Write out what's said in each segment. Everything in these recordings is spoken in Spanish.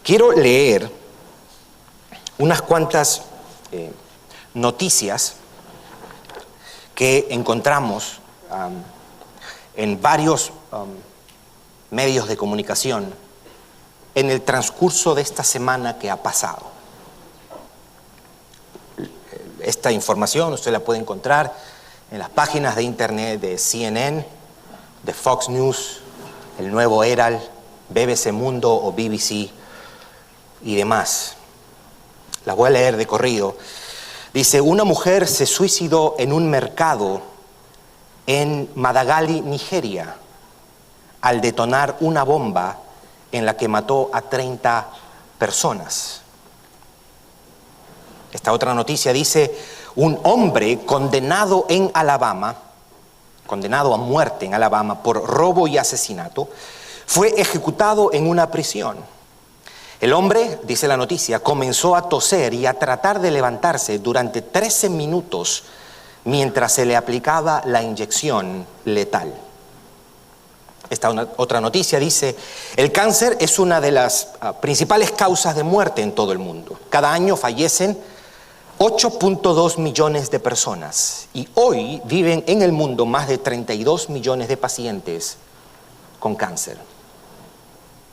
Quiero leer unas cuantas noticias que encontramos en varios medios de comunicación en el transcurso de esta semana que ha pasado. Esta información usted la puede encontrar en las páginas de internet de CNN, de Fox News, El Nuevo Herald, BBC Mundo o BBC y demás. Las voy a leer de corrido. Dice: una mujer se suicidó en un mercado en Madagali, Nigeria, al detonar una bomba en la que mató a 30 personas. Esta otra noticia dice: un hombre condenado en Alabama, condenado a muerte en Alabama por robo y asesinato, fue ejecutado en una prisión. El hombre, dice la noticia, comenzó a toser y a tratar de levantarse durante 13 minutos mientras se le aplicaba la inyección letal. Esta otra noticia dice: el cáncer es una de las principales causas de muerte en todo el mundo. Cada año fallecen 8.2 millones de personas y hoy viven en el mundo más de 32 millones de pacientes con cáncer.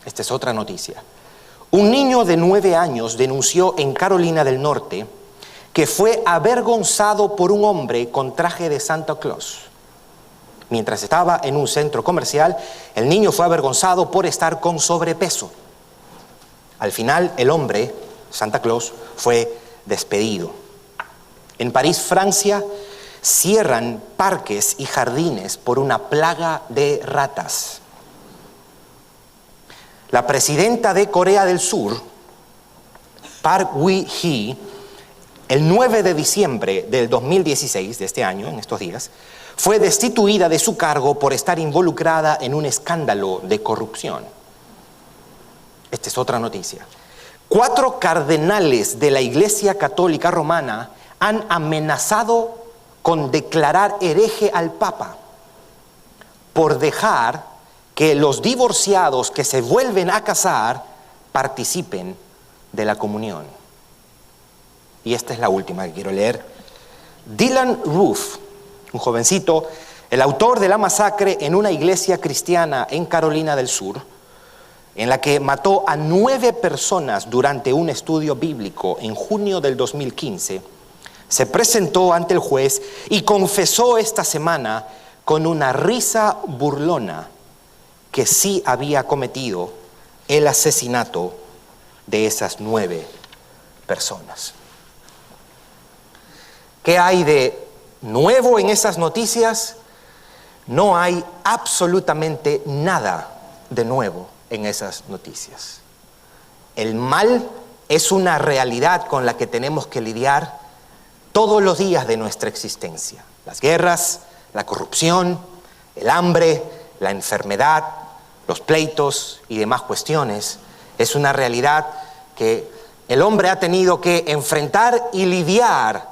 Esta es otra noticia. Un niño de 9 años denunció en Carolina del Norte que fue avergonzado por un hombre con traje de Santa Claus. Mientras estaba en un centro comercial, el niño fue avergonzado por estar con sobrepeso. Al final, el hombre, Santa Claus, fue despedido. En París, Francia, cierran parques y jardines por una plaga de ratas. La presidenta de Corea del Sur, Park Geun-hye, el 9 de diciembre del 2016, de este año, en estos días, fue destituida de su cargo por estar involucrada en un escándalo de corrupción. Esta es otra noticia. 4 cardenales de la Iglesia Católica Romana han amenazado con declarar hereje al Papa por dejar que los divorciados que se vuelven a casar participen de la comunión. Y esta es la última que quiero leer. Dylan Roof, un jovencito, el autor de la masacre en una iglesia cristiana en Carolina del Sur, en la que mató a 9 personas durante un estudio bíblico en junio del 2015, se presentó ante el juez y confesó esta semana con una risa burlona que sí había cometido el asesinato de esas 9 personas. ¿Qué hay de nuevo en esas noticias? No hay absolutamente nada de nuevo en esas noticias. El mal es una realidad con la que tenemos que lidiar todos los días de nuestra existencia. Las guerras, la corrupción, el hambre, la enfermedad, los pleitos y demás cuestiones. Es una realidad que el hombre ha tenido que enfrentar y lidiar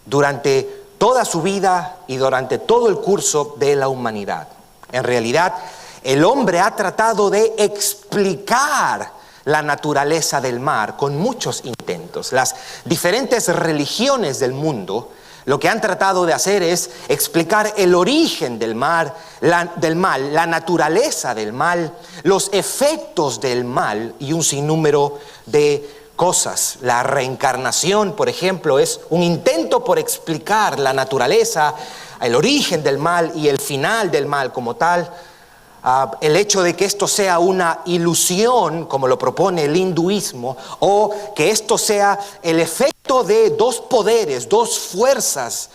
durante toda su vida y durante todo el curso de la humanidad. En realidad, el hombre ha tratado de explicar la naturaleza del mal con muchos intentos. Las diferentes religiones del mundo lo que han tratado de hacer es explicar el origen del mal, la naturaleza del mal, los efectos del mal y un sinnúmero de cosas. La reencarnación, por ejemplo, es un intento por explicar la naturaleza, el origen del mal y el final del mal como tal. El hecho de que esto sea una ilusión, como lo propone el hinduismo, o que esto sea el efecto de 2 poderes, 2 fuerzas,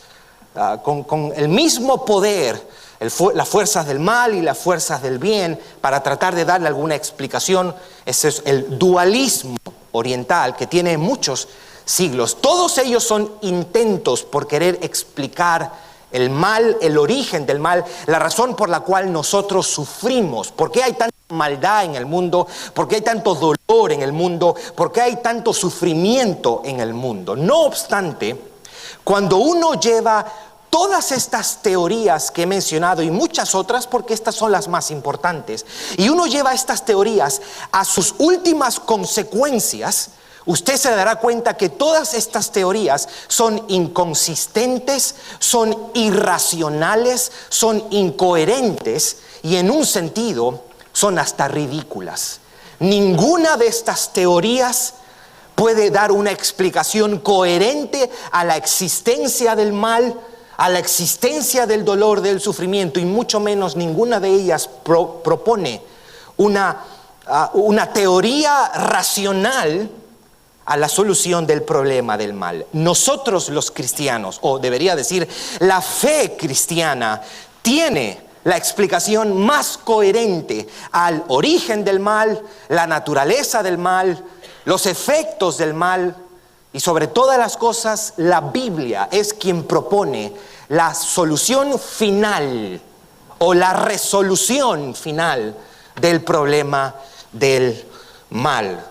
con el mismo poder, las fuerzas del mal y las fuerzas del bien, para tratar de darle alguna explicación. Ese es el dualismo oriental que tiene muchos siglos. Todos ellos son intentos por querer explicar el mal, el origen del mal, la razón por la cual nosotros sufrimos. ¿Por qué hay tanta maldad en el mundo? ¿Por qué hay tanto dolor en el mundo? ¿Por qué hay tanto sufrimiento en el mundo? No obstante, cuando uno lleva todas estas teorías que he mencionado y muchas otras, porque estas son las más importantes, y uno lleva estas teorías a sus últimas consecuencias, usted se dará cuenta que todas estas teorías son inconsistentes, son irracionales, son incoherentes y en un sentido son hasta ridículas. Ninguna de estas teorías puede dar una explicación coherente a la existencia del mal, a la existencia del dolor, del sufrimiento, y mucho menos ninguna de ellas propone una teoría racional a la solución del problema del mal. Nosotros los cristianos, o debería decir, la fe cristiana, tiene la explicación más coherente al origen del mal, la naturaleza del mal, los efectos del mal, y sobre todas las cosas, la Biblia es quien propone la solución final o la resolución final del problema del mal.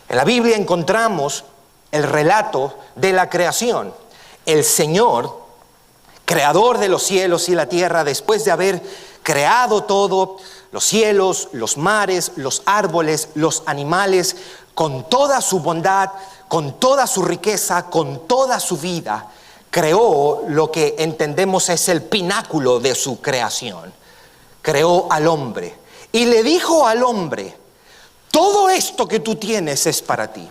En la Biblia encontramos el relato de la creación. El Señor, creador de los cielos y la tierra, después de haber creado todo, los cielos, los mares, los árboles, los animales, con toda su bondad, con toda su riqueza, con toda su vida, creó lo que entendemos es el pináculo de su creación. Creó al hombre y le dijo al hombre: todo esto que tú tienes es para ti.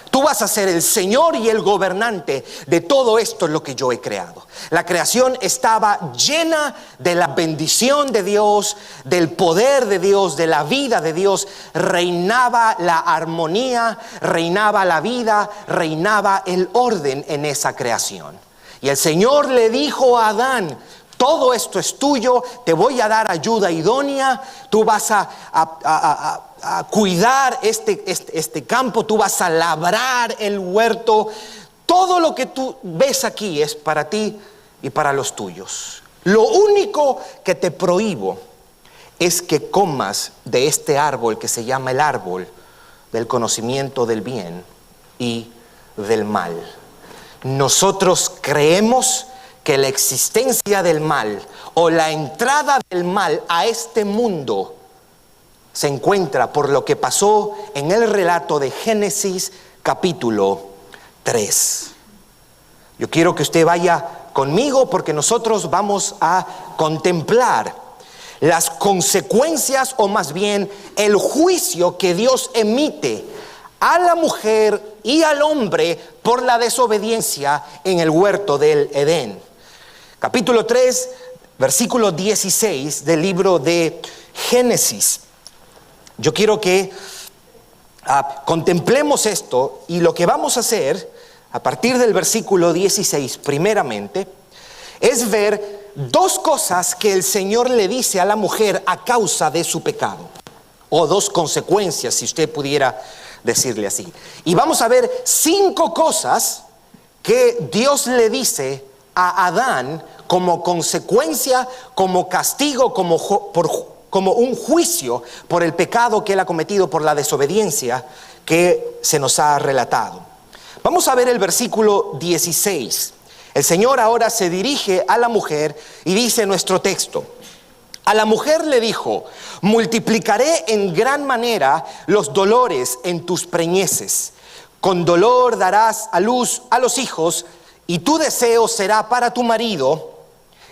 Tú vas a ser el Señor y el gobernante de todo esto lo que yo he creado. La creación estaba llena de la bendición de Dios, del poder de Dios, de la vida de Dios. Reinaba la armonía, reinaba la vida, reinaba el orden en esa creación. Y el Señor le dijo a Adán: todo esto es tuyo, te voy a dar ayuda idónea, tú vas a cuidar este campo, tú vas a labrar el huerto. Todo lo que tú ves aquí es para ti y para los tuyos. Lo único que te prohíbo es que comas de este árbol que se llama el árbol del conocimiento del bien y del mal. Nosotros creemos que la existencia del mal o la entrada del mal a este mundo se encuentra por lo que pasó en el relato de Génesis capítulo 3. Yo quiero que usted vaya conmigo porque nosotros vamos a contemplar las consecuencias, o más bien el juicio que Dios emite a la mujer y al hombre por la desobediencia en el huerto del Edén. Capítulo 3, versículo 16 del libro de Génesis. Yo quiero que contemplemos esto, y lo que vamos a hacer a partir del versículo 16 primeramente es ver dos cosas que el Señor le dice a la mujer a causa de su pecado, o dos consecuencias, si usted pudiera decirle así. Y vamos a ver 5 cosas que Dios le dice a Adán como consecuencia, como castigo, como un juicio por el pecado que él ha cometido, por la desobediencia que se nos ha relatado. Vamos a ver el versículo 16. El Señor ahora se dirige a la mujer y dice nuestro texto: a la mujer le dijo: multiplicaré en gran manera los dolores en tus preñeces. Con dolor darás a luz a los hijos, y tu deseo será para tu marido,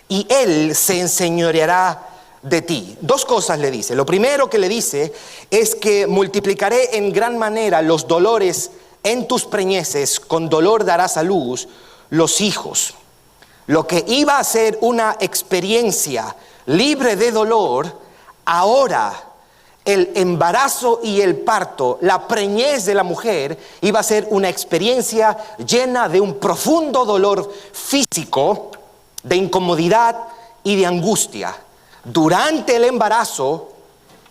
y él se enseñoreará de ti. Dos cosas le dice. Lo primero que le dice es que multiplicaré en gran manera los dolores en tus preñeces, con dolor darás a luz los hijos. Lo que iba a ser una experiencia libre de dolor, ahora el embarazo y el parto, la preñez de la mujer, iba a ser una experiencia llena de un profundo dolor físico, de incomodidad y de angustia durante el embarazo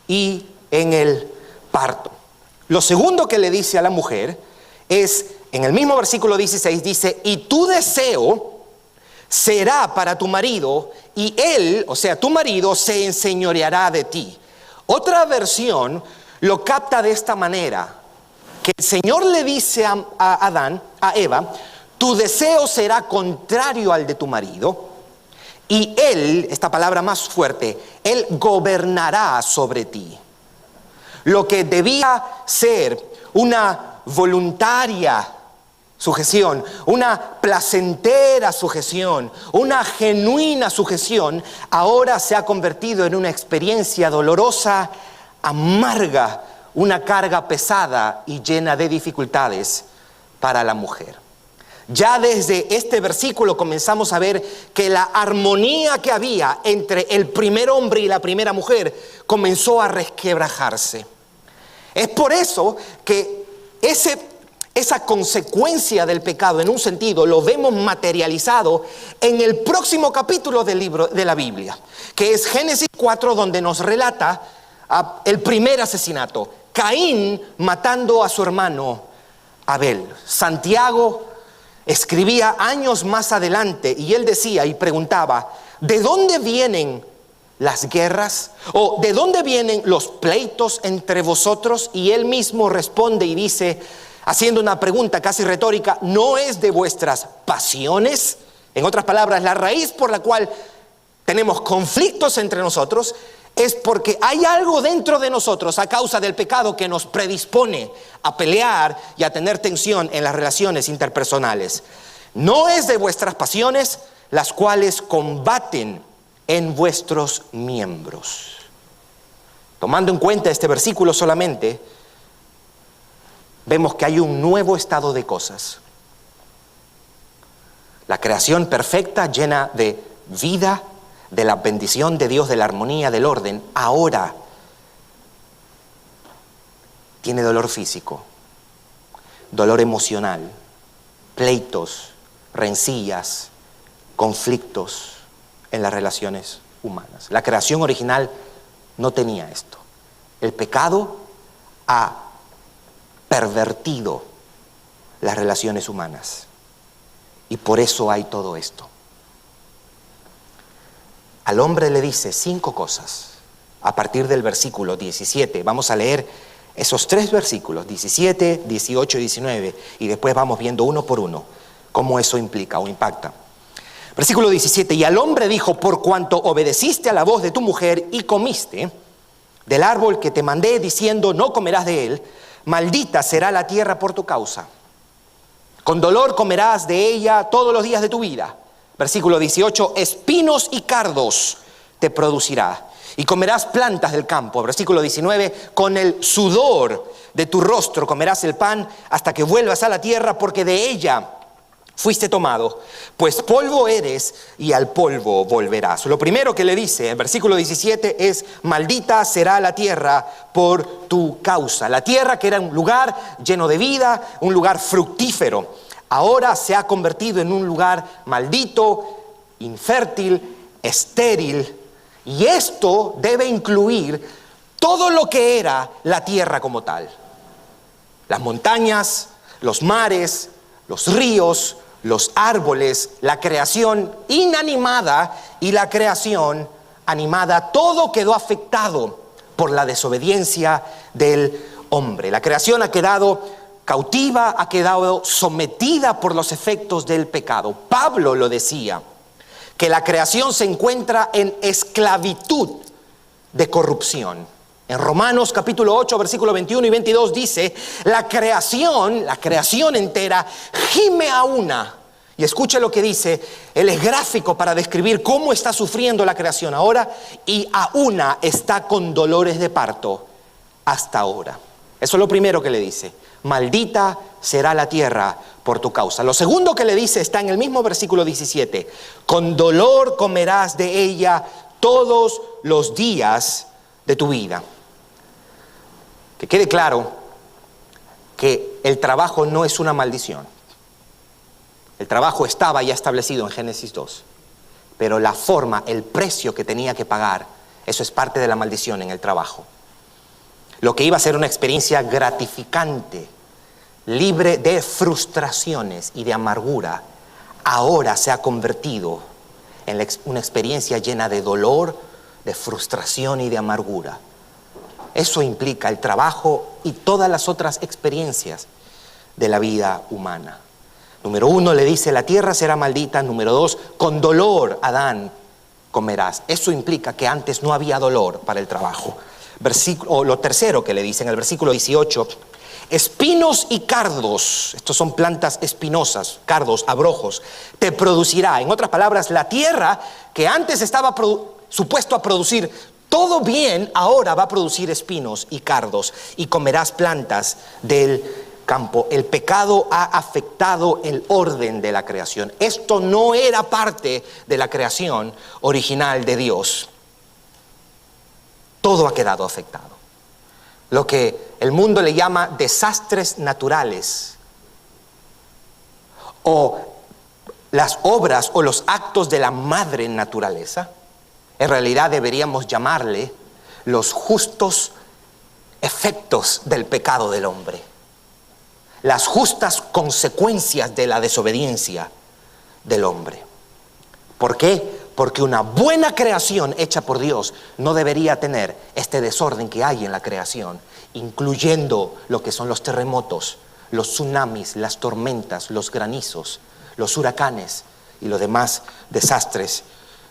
y en el parto. Lo segundo que le dice a la mujer es, en el mismo versículo 16, dice: y tu deseo será para tu marido, y él, o sea, tu marido, se enseñoreará de ti. Otra versión lo capta de esta manera, que el Señor le dice a Adán, a Eva: tu deseo será contrario al de tu marido, Y Él, esta palabra más fuerte, Él gobernará sobre ti. Lo que debía ser una voluntaria sujeción, una placentera sujeción, una genuina sujeción, ahora se ha convertido en una experiencia dolorosa, amarga, una carga pesada y llena de dificultades para la mujer. Ya desde este versículo comenzamos a ver que la armonía que había entre el primer hombre y la primera mujer comenzó a resquebrajarse. Es por eso que esa consecuencia del pecado, en un sentido, lo vemos materializado en el próximo capítulo del libro de la Biblia, que es Génesis 4, donde nos relata el primer asesinato, Caín matando a su hermano Abel. Santiago escribía años más adelante y él decía y preguntaba, ¿de dónde vienen las guerras? ¿O de dónde vienen los pleitos entre vosotros? Y él mismo responde y dice, haciendo una pregunta casi retórica, ¿no es de vuestras pasiones? En otras palabras, la raíz por la cual tenemos conflictos entre nosotros es porque hay algo dentro de nosotros a causa del pecado que nos predispone a pelear y a tener tensión en las relaciones interpersonales. No es de vuestras pasiones las cuales combaten en vuestros miembros. Tomando en cuenta este versículo solamente, vemos que hay un nuevo estado de cosas. La creación perfecta, llena de vida, de la bendición de Dios, de la armonía, del orden, ahora tiene dolor físico, dolor emocional, pleitos, rencillas, conflictos en las relaciones humanas. La creación original no tenía esto. El pecado ha pervertido las relaciones humanas y por eso hay todo esto. Al hombre le dice 5 cosas a partir del versículo 17. Vamos a leer esos 3 versículos, 17, 18 y 19, y después vamos viendo uno por uno cómo eso implica o impacta. Versículo 17, y al hombre dijo, por cuanto obedeciste a la voz de tu mujer y comiste del árbol que te mandé diciendo, no comerás de él, maldita será la tierra por tu causa. Con dolor comerás de ella todos los días de tu vida. Versículo 18, espinos y cardos te producirá y comerás plantas del campo. Versículo 19, con el sudor de tu rostro comerás el pan hasta que vuelvas a la tierra, porque de ella fuiste tomado, pues polvo eres y al polvo volverás. Lo primero que le dice en versículo 17 es, maldita será la tierra por tu causa. La tierra, que era un lugar lleno de vida, un lugar fructífero, ahora se ha convertido en un lugar maldito, infértil, estéril. Y esto debe incluir todo lo que era la tierra como tal. Las montañas, los mares, los ríos, los árboles, la creación inanimada y la creación animada, todo quedó afectado por la desobediencia del hombre. La creación ha quedado cautiva, ha quedado sometida por los efectos del pecado. Pablo lo decía, que la creación se encuentra en esclavitud de corrupción. En Romanos capítulo 8, versículo 21 y 22 dice, la creación entera gime a una. Y escuche lo que dice, él es gráfico para describir cómo está sufriendo la creación ahora, y a una está con dolores de parto hasta ahora. Eso es lo primero que le dice, maldita será la tierra por tu causa. Lo segundo que le dice está en el mismo versículo 17, con dolor comerás de ella todos los días de tu vida. Que quede claro que el trabajo no es una maldición. El trabajo estaba ya establecido en Génesis 2, pero la forma, el precio que tenía que pagar, eso es parte de la maldición en el trabajo. Lo que iba a ser una experiencia gratificante, libre de frustraciones y de amargura, ahora se ha convertido en una experiencia llena de dolor, de frustración y de amargura. Eso implica el trabajo y todas las otras experiencias de la vida humana. Número 1 le dice, la tierra será maldita. Número 2, con dolor Adán comerás. Eso implica que antes no había dolor para el trabajo. O lo tercero que le dice en el versículo 18, espinos y cardos, estos son plantas espinosas, cardos, abrojos, te producirá. En otras palabras, la tierra que antes estaba supuesto a producir todo bien, ahora va a producir espinos y cardos, y comerás plantas del campo. El pecado ha afectado el orden de la creación. Esto no era parte de la creación original de Dios. Todo ha quedado afectado. Lo que el mundo le llama desastres naturales, o las obras o los actos de la madre naturaleza, en realidad deberíamos llamarle los justos efectos del pecado del hombre, las justas consecuencias de la desobediencia del hombre. ¿Por qué? Porque una buena creación hecha por Dios no debería tener este desorden que hay en la creación, incluyendo lo que son los terremotos, los tsunamis, las tormentas, los granizos, los huracanes y los demás desastres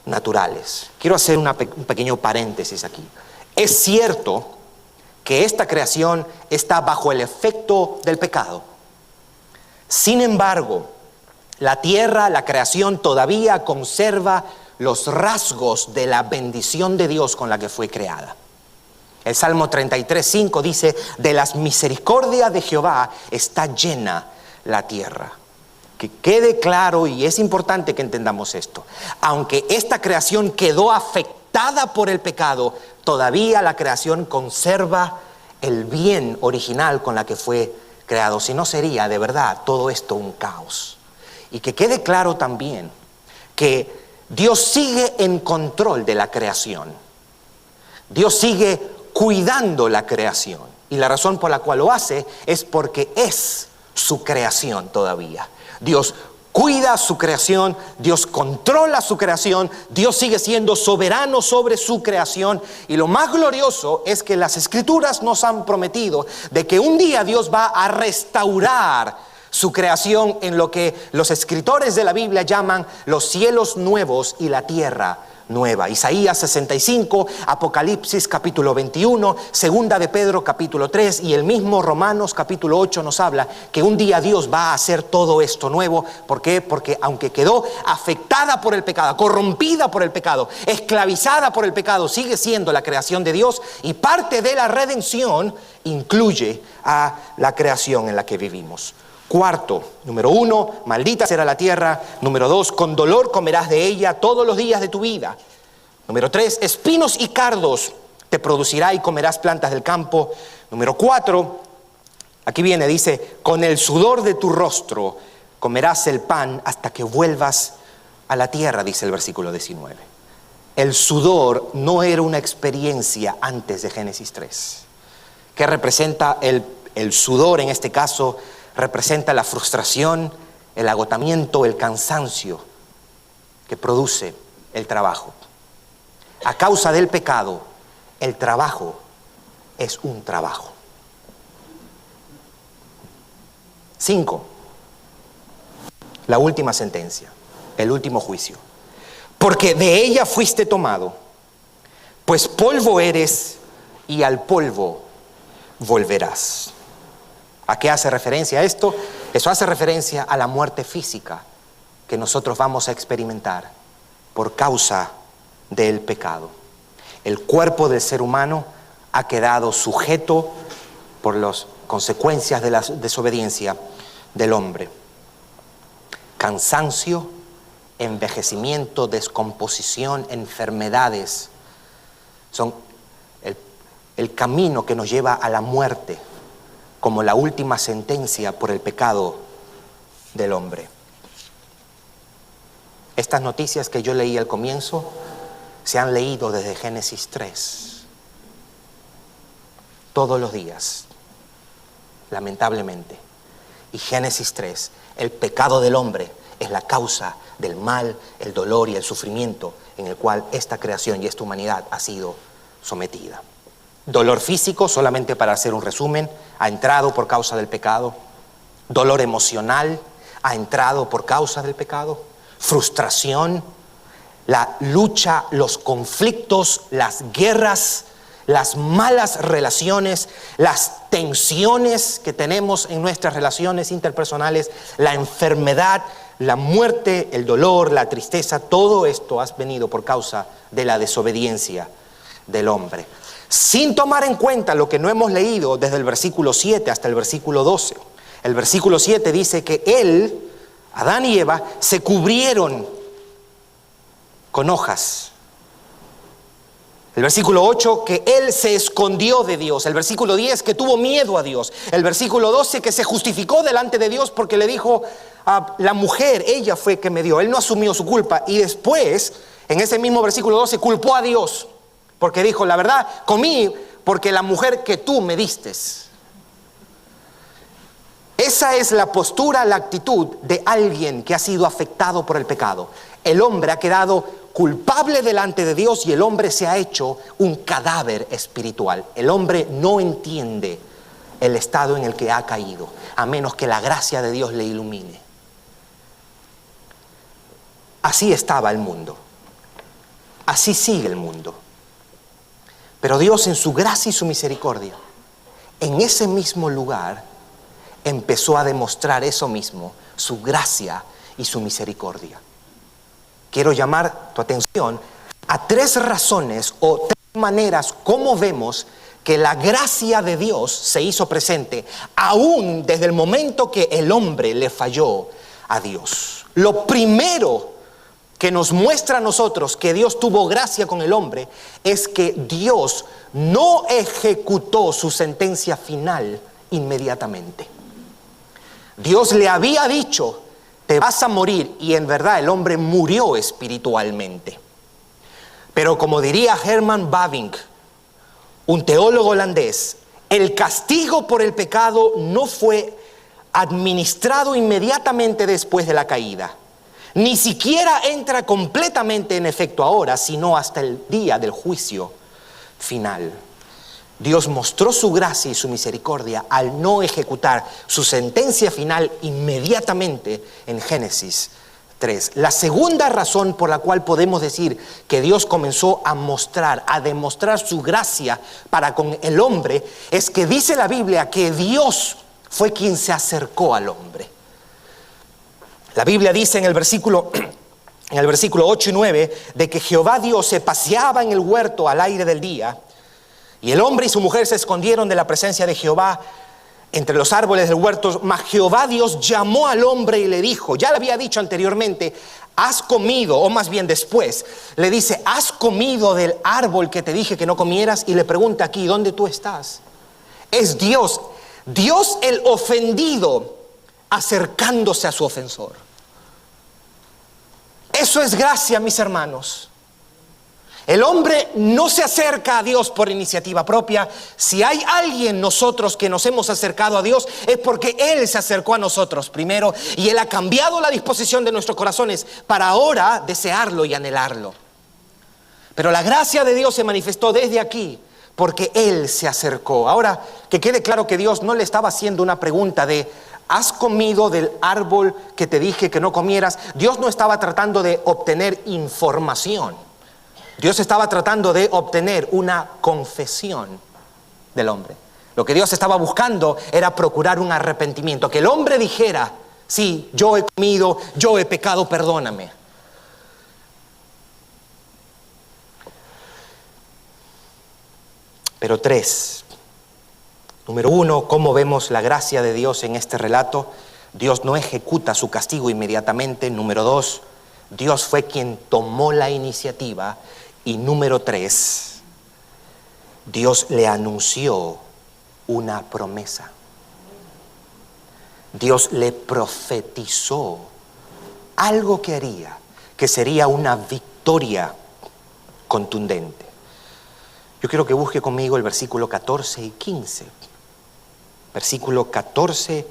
naturales. Quiero hacer un pequeño paréntesis aquí. Es cierto que esta creación está bajo el efecto del pecado. Sin embargo, la tierra, la creación, todavía conserva los rasgos de la bendición de Dios con la que fue creada. El Salmo 33:5 dice, de las misericordias de Jehová está llena la tierra. Que quede claro, y es importante que entendamos esto, aunque esta creación quedó afectada por el pecado, todavía la creación conserva el bien original con la que fue creado. Si no, sería de verdad todo esto un caos. Y que quede claro también que Dios sigue en control de la creación. Dios sigue cuidando la creación. Y la razón por la cual lo hace es porque es su creación todavía. Dios cuida su creación, Dios controla su creación, Dios sigue siendo soberano sobre su creación. Y lo más glorioso es que las Escrituras nos han prometido de que un día Dios va a restaurar su creación en lo que los escritores de la Biblia llaman los cielos nuevos y la tierra nueva. Isaías 65, Apocalipsis capítulo 21, Segunda de Pedro capítulo 3 y el mismo Romanos capítulo 8 nos habla que un día Dios va a hacer todo esto nuevo. ¿Por qué? Porque aunque quedó afectada por el pecado, corrompida por el pecado, esclavizada por el pecado, sigue siendo la creación de Dios, y parte de la redención incluye a la creación en la que vivimos. Cuarto, número 1, maldita será la tierra. Número 2, con dolor comerás de ella todos los días de tu vida. Número 3, espinos y cardos te producirá y comerás plantas del campo. Número 4, aquí viene, dice, con el sudor de tu rostro comerás el pan hasta que vuelvas a la tierra, dice el versículo 19. El sudor no era una experiencia antes de Génesis 3. ¿Qué representa el sudor en este caso? Representa la frustración, el agotamiento, el cansancio que produce el trabajo. A causa del pecado, el trabajo es un trabajo. 5. La última sentencia, el último juicio. Porque de ella fuiste tomado, pues polvo eres y al polvo volverás. ¿A qué hace referencia esto? Eso hace referencia a la muerte física que nosotros vamos a experimentar por causa del pecado. El cuerpo del ser humano ha quedado sujeto por las consecuencias de la desobediencia del hombre. Cansancio, envejecimiento, descomposición, enfermedades son el camino que nos lleva a la muerte, como la última sentencia por el pecado del hombre. Estas noticias que yo leí al comienzo se han leído desde Génesis 3. Todos los días, lamentablemente. Y Génesis 3, el pecado del hombre es la causa del mal, el dolor y el sufrimiento en el cual esta creación y esta humanidad ha sido sometida. Dolor físico, solamente para hacer un resumen, ha entrado por causa del pecado. Dolor emocional, ha entrado por causa del pecado. Frustración, la lucha, los conflictos, las guerras, las malas relaciones, las tensiones que tenemos en nuestras relaciones interpersonales, la enfermedad, la muerte, el dolor, la tristeza, todo esto ha venido por causa de la desobediencia del hombre. Sin tomar en cuenta lo que no hemos leído desde el versículo 7 hasta el versículo 12. El versículo 7 dice que él, Adán y Eva, se cubrieron con hojas. El versículo 8, que él se escondió de Dios. El versículo 10, que tuvo miedo a Dios. El versículo 12, que se justificó delante de Dios porque le dijo a la mujer, ella fue que me dio. Él no asumió su culpa. Y después, en ese mismo versículo 12, culpó a Dios porque dijo, la verdad, comí porque la mujer que tú me diste. Esa es la postura, la actitud de alguien que ha sido afectado por el pecado. El hombre ha quedado culpable delante de Dios y el hombre se ha hecho un cadáver espiritual. El hombre no entiende el estado en el que ha caído, a menos que la gracia de Dios le ilumine. Así estaba el mundo. Así sigue el mundo. Pero Dios, en su gracia y su misericordia, en ese mismo lugar empezó a demostrar eso mismo, su gracia y su misericordia. Quiero llamar tu atención a 3 razones o 3 maneras como vemos que la gracia de Dios se hizo presente aún desde el momento que el hombre le falló a Dios. Lo primero que nos muestra a nosotros que Dios tuvo gracia con el hombre es que Dios no ejecutó su sentencia final inmediatamente. Dios le había dicho, te vas a morir, y en verdad el hombre murió espiritualmente. Pero como diría Herman Bavinck, un teólogo holandés, el castigo por el pecado no fue administrado inmediatamente después de la caída. Ni siquiera entra completamente en efecto ahora, sino hasta el día del juicio final. Dios mostró su gracia y su misericordia al no ejecutar su sentencia final inmediatamente en Génesis 3. La segunda razón por la cual podemos decir que Dios comenzó a demostrar su gracia para con el hombre, es que dice la Biblia que Dios fue quien se acercó al hombre. La Biblia dice en el versículo 8 y 9 de que Jehová Dios se paseaba en el huerto al aire del día, y el hombre y su mujer se escondieron de la presencia de Jehová entre los árboles del huerto. Mas Jehová Dios llamó al hombre y le dijo, ya le había dicho anteriormente, has comido, o más bien después, le dice, has comido del árbol que te dije que no comieras, y le pregunta aquí, ¿dónde tú estás? Es Dios el ofendido acercándose a su ofensor. Eso es gracia, mis hermanos. El hombre no se acerca a Dios por iniciativa propia. Si hay alguien nosotros que nos hemos acercado a Dios, es porque Él se acercó a nosotros primero y Él ha cambiado la disposición de nuestros corazones para ahora desearlo y anhelarlo. Pero la gracia de Dios se manifestó desde aquí porque Él se acercó. Ahora, que quede claro que Dios no le estaba haciendo una pregunta de ¿has comido del árbol que te dije que no comieras? Dios no estaba tratando de obtener información. Dios estaba tratando de obtener una confesión del hombre. Lo que Dios estaba buscando era procurar un arrepentimiento. Que el hombre dijera, sí, yo he comido, yo he pecado, perdóname. Pero 3. Número 1, ¿cómo vemos la gracia de Dios en este relato? Dios no ejecuta su castigo inmediatamente. Número 2, Dios fue quien tomó la iniciativa. Y número 3, Dios le anunció una promesa. Dios le profetizó algo que haría, que sería una victoria contundente. Yo quiero que busque conmigo el versículo 14 y 15. Versículo 14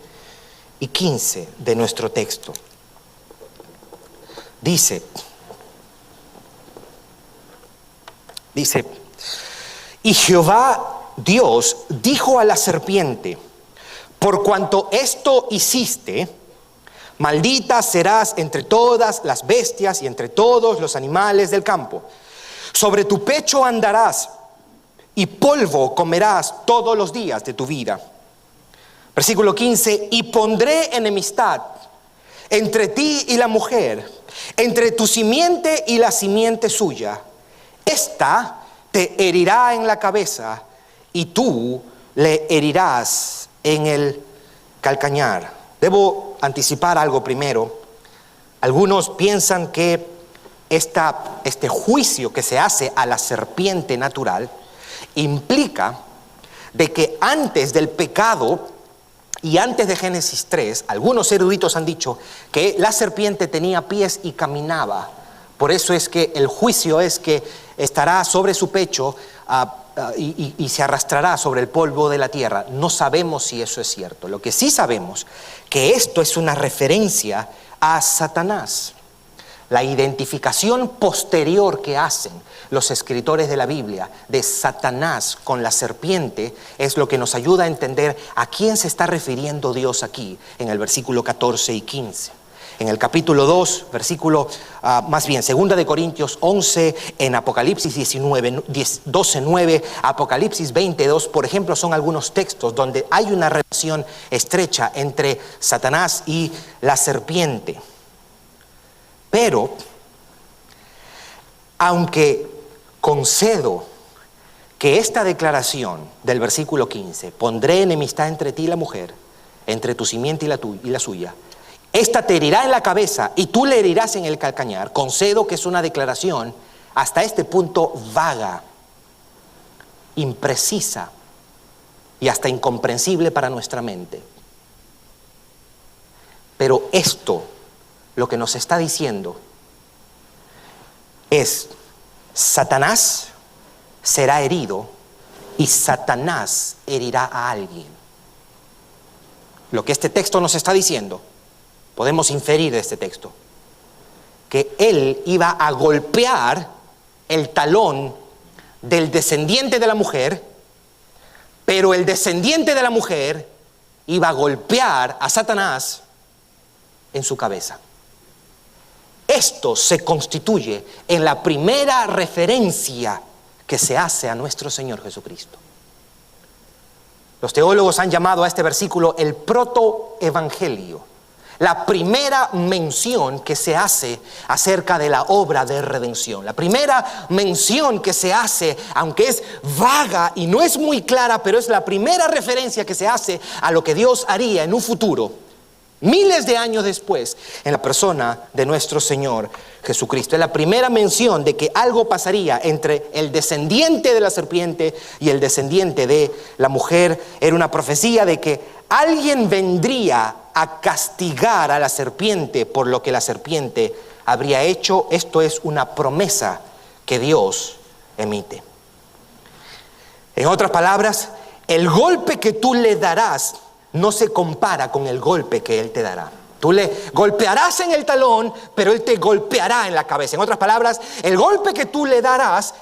y 15 de nuestro texto. Dice, y Jehová Dios dijo a la serpiente, por cuanto esto hiciste, Maldita serás entre todas las bestias y entre todos los animales del campo. Sobre tu pecho andarás y polvo comerás todos los días de tu vida. Versículo 15, y pondré enemistad entre ti y la mujer, entre tu simiente y la simiente suya. Esta te herirá en la cabeza y tú le herirás en el calcañar. Debo anticipar algo primero. Algunos piensan que este juicio que se hace a la serpiente natural implica de que antes del pecado y antes de Génesis 3, algunos eruditos han dicho que la serpiente tenía pies y caminaba. Por eso es que el juicio es que estará sobre su pecho y se arrastrará sobre el polvo de la tierra. No sabemos si eso es cierto. Lo que sí sabemos que esto es una referencia a Satanás. La identificación posterior que hacen los escritores de la Biblia de Satanás con la serpiente es lo que nos ayuda a entender a quién se está refiriendo Dios aquí en el versículo 14 y 15. En el capítulo 2, segunda de Corintios 11, en Apocalipsis 12, 9, Apocalipsis 22, por ejemplo, son algunos textos donde hay una relación estrecha entre Satanás y la serpiente. Pero, aunque concedo que esta declaración del versículo 15, pondré enemistad entre ti y la mujer, entre tu simiente y la suya, esta te herirá en la cabeza y tú le herirás en el calcañar, concedo que es una declaración hasta este punto vaga, imprecisa y hasta incomprensible para nuestra mente. Pero esto, lo que nos está diciendo es: Satanás será herido y Satanás herirá a alguien. Lo que este texto nos está diciendo, podemos inferir de este texto, que él iba a golpear el talón del descendiente de la mujer, pero el descendiente de la mujer iba a golpear a Satanás en su cabeza. Esto se constituye en la primera referencia que se hace a nuestro Señor Jesucristo. Los teólogos han llamado a este versículo el protoevangelio, la primera mención que se hace acerca de la obra de redención. La primera mención que se hace, aunque es vaga y no es muy clara, pero es la primera referencia que se hace a lo que Dios haría en un futuro, miles de años después, en la persona de nuestro Señor Jesucristo. Es la primera mención de que algo pasaría entre el descendiente de la serpiente y el descendiente de la mujer. Era una profecía de que alguien vendría a castigar a la serpiente por lo que la serpiente habría hecho. Esto es una promesa que Dios emite. En otras palabras, el golpe que tú le darás no se compara con el golpe que Él te dará. Tú le golpearás en el talón, pero Él te golpeará en la cabeza. En otras palabras, el golpe que tú le darás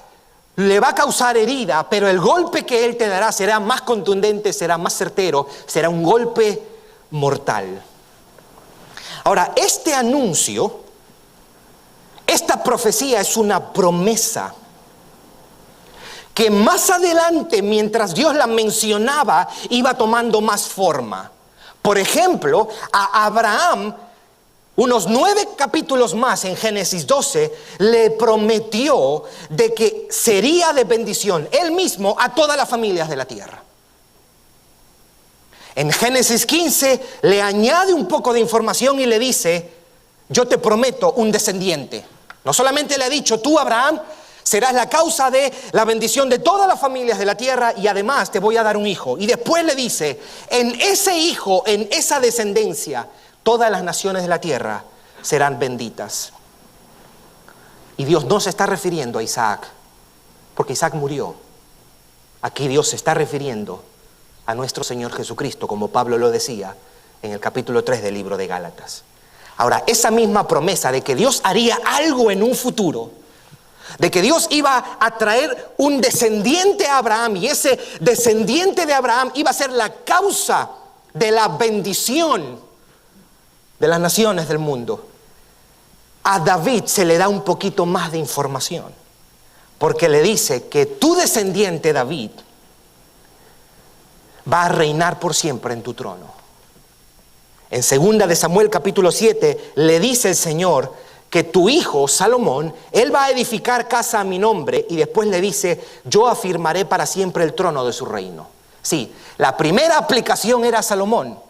le va a causar herida, pero el golpe que Él te dará será más contundente, será más certero, será un golpe mortal. Ahora, este anuncio, esta profecía es una promesa que más adelante, mientras Dios la mencionaba, iba tomando más forma. Por ejemplo, a Abraham, unos 9 capítulos más en Génesis 12, le prometió de que sería de bendición él mismo a todas las familias de la tierra. En Génesis 15 le añade un poco de información y le dice: yo te prometo un descendiente. No solamente le ha dicho: tú, Abraham, serás la causa de la bendición de todas las familias de la tierra y además te voy a dar un hijo. Y después le dice: en ese hijo, en esa descendencia, todas las naciones de la tierra serán benditas. Y Dios no se está refiriendo a Isaac, porque Isaac murió. Aquí Dios se está refiriendo a nuestro Señor Jesucristo, como Pablo lo decía en el capítulo 3 del libro de Gálatas. Ahora, esa misma promesa de que Dios haría algo en un futuro, de que Dios iba a traer un descendiente a Abraham y ese descendiente de Abraham iba a ser la causa de la bendición de las naciones del mundo, a David se le da un poquito más de información, porque le dice que tu descendiente David va a reinar por siempre en tu trono. En 2 de Samuel capítulo 7 le dice el Señor que tu hijo Salomón, él va a edificar casa a mi nombre, y después le dice, yo afirmaré para siempre el trono de su reino. Sí, la primera aplicación era Salomón,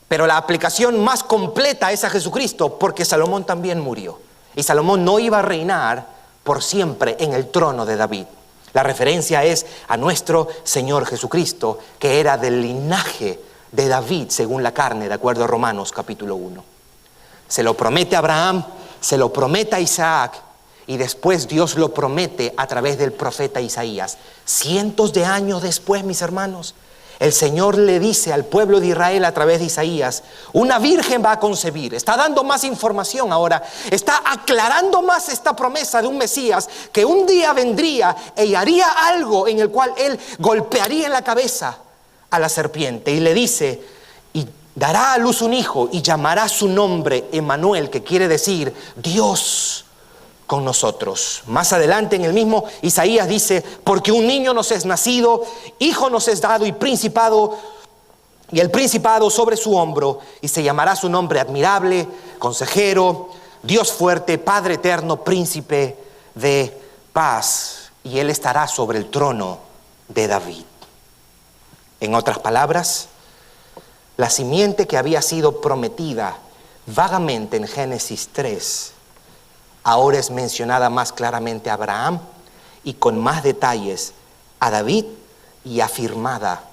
pero la aplicación más completa es a Jesucristo, porque Salomón también murió. Y Salomón no iba a reinar por siempre en el trono de David. La referencia es a nuestro Señor Jesucristo, que era del linaje de David según la carne, de acuerdo a Romanos capítulo 1. Se lo promete a Abraham, se lo promete a Isaac, y después Dios lo promete a través del profeta Isaías. Cientos de años después, mis hermanos, el Señor le dice al pueblo de Israel a través de Isaías, una virgen va a concebir. Está dando más información ahora, está aclarando más esta promesa de un Mesías que un día vendría y haría algo en el cual él golpearía en la cabeza a la serpiente, y le dice, y dará a luz un hijo y llamará su nombre Emmanuel, que quiere decir Dios con nosotros. Más adelante en el mismo Isaías dice, porque un niño nos es nacido, hijo nos es dado, y el principado sobre su hombro, y se llamará su nombre admirable, consejero, Dios fuerte, Padre eterno, príncipe de paz, y él estará sobre el trono de David. En otras palabras, la simiente que había sido prometida vagamente en Génesis 3, ahora es mencionada más claramente a Abraham y con más detalles a David, y afirmada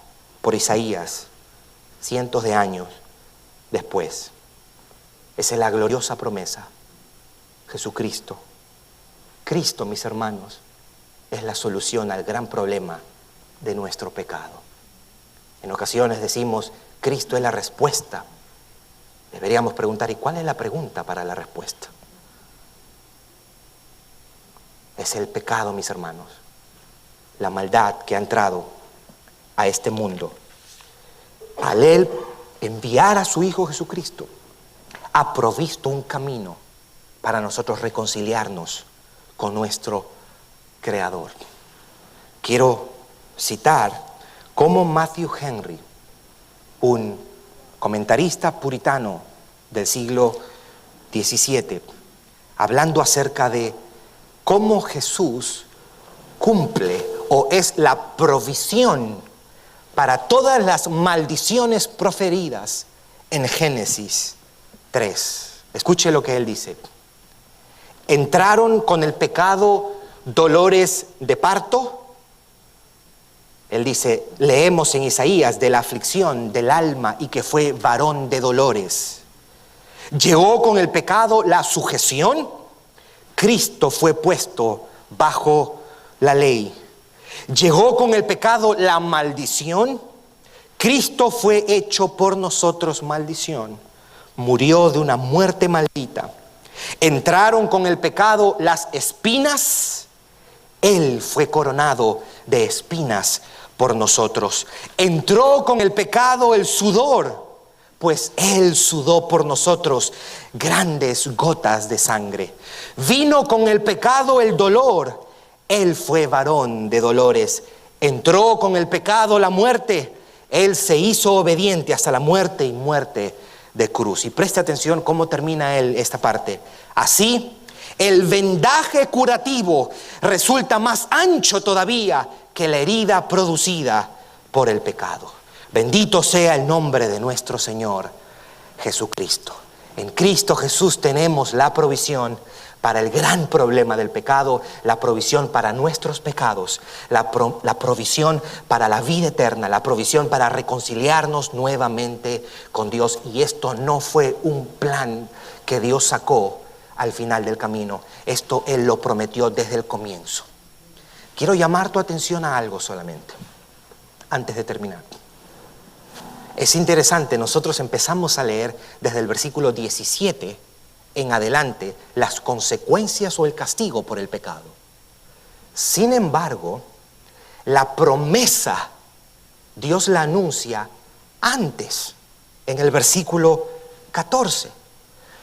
por Isaías cientos de años después. Esa es la gloriosa promesa. Jesucristo. Cristo, mis hermanos, es la solución al gran problema de nuestro pecado. En ocasiones decimos, Cristo es la respuesta. Deberíamos preguntar, ¿y cuál es la pregunta para la respuesta? Es el pecado, mis hermanos, la maldad que ha entrado a este mundo. Al Él enviar a su Hijo Jesucristo, ha provisto un camino para nosotros reconciliarnos con nuestro Creador. Quiero citar cómo Matthew Henry, un comentarista puritano del siglo XVII, hablando acerca de cómo Jesús cumple o es la provisión para todas las maldiciones proferidas en Génesis 3. Escuche lo que él dice. ¿Entraron con el pecado dolores de parto? Él dice, leemos en Isaías de la aflicción del alma y que fue varón de dolores. ¿Llegó con el pecado la sujeción? Cristo fue puesto bajo la ley. ¿Llegó con el pecado la maldición? Cristo fue hecho por nosotros maldición. Murió de una muerte maldita. ¿Entraron con el pecado las espinas? Él fue coronado de espinas por nosotros. ¿Entró con el pecado el sudor? Pues Él sudó por nosotros grandes gotas de sangre. ¿Vino con el pecado el dolor? Él fue varón de dolores. ¿Entró con el pecado la muerte? Él se hizo obediente hasta la muerte, y muerte de cruz. Y preste atención cómo termina él esta parte. Así, el vendaje curativo resulta más ancho todavía que la herida producida por el pecado. Bendito sea el nombre de nuestro Señor Jesucristo. En Cristo Jesús tenemos la provisión para el gran problema del pecado, la provisión para nuestros pecados, la provisión para la vida eterna, la provisión para reconciliarnos nuevamente con Dios. Y esto no fue un plan que Dios sacó al final del camino. Esto Él lo prometió desde el comienzo. Quiero llamar tu atención a algo solamente, antes de terminar. Es interesante, nosotros empezamos a leer desde el versículo 17 en adelante las consecuencias o el castigo por el pecado. Sin embargo, la promesa Dios la anuncia antes, en el versículo 14.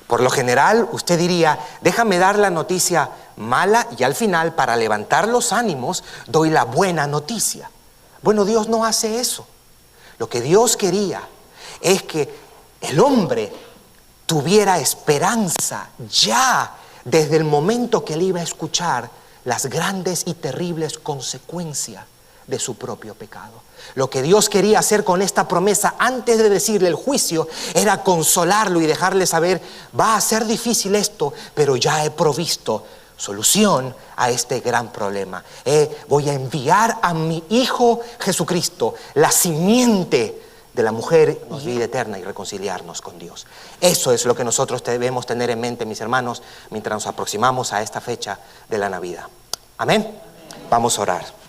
Por lo general, usted diría, déjame dar la noticia mala y al final, para levantar los ánimos, doy la buena noticia. Bueno, Dios no hace eso. Lo que Dios quería es que el hombre tuviera esperanza ya desde el momento que él iba a escuchar las grandes y terribles consecuencias de su propio pecado. Lo que Dios quería hacer con esta promesa antes de decirle el juicio era consolarlo y dejarle saber, va a ser difícil esto, pero ya he provisto solución a este gran problema. Voy a enviar a mi Hijo Jesucristo, la simiente de la mujer, y vida eterna, y reconciliarnos con Dios. Eso es lo que nosotros debemos tener en mente, mis hermanos, mientras nos aproximamos a esta fecha de la Navidad. Amén. Vamos a orar.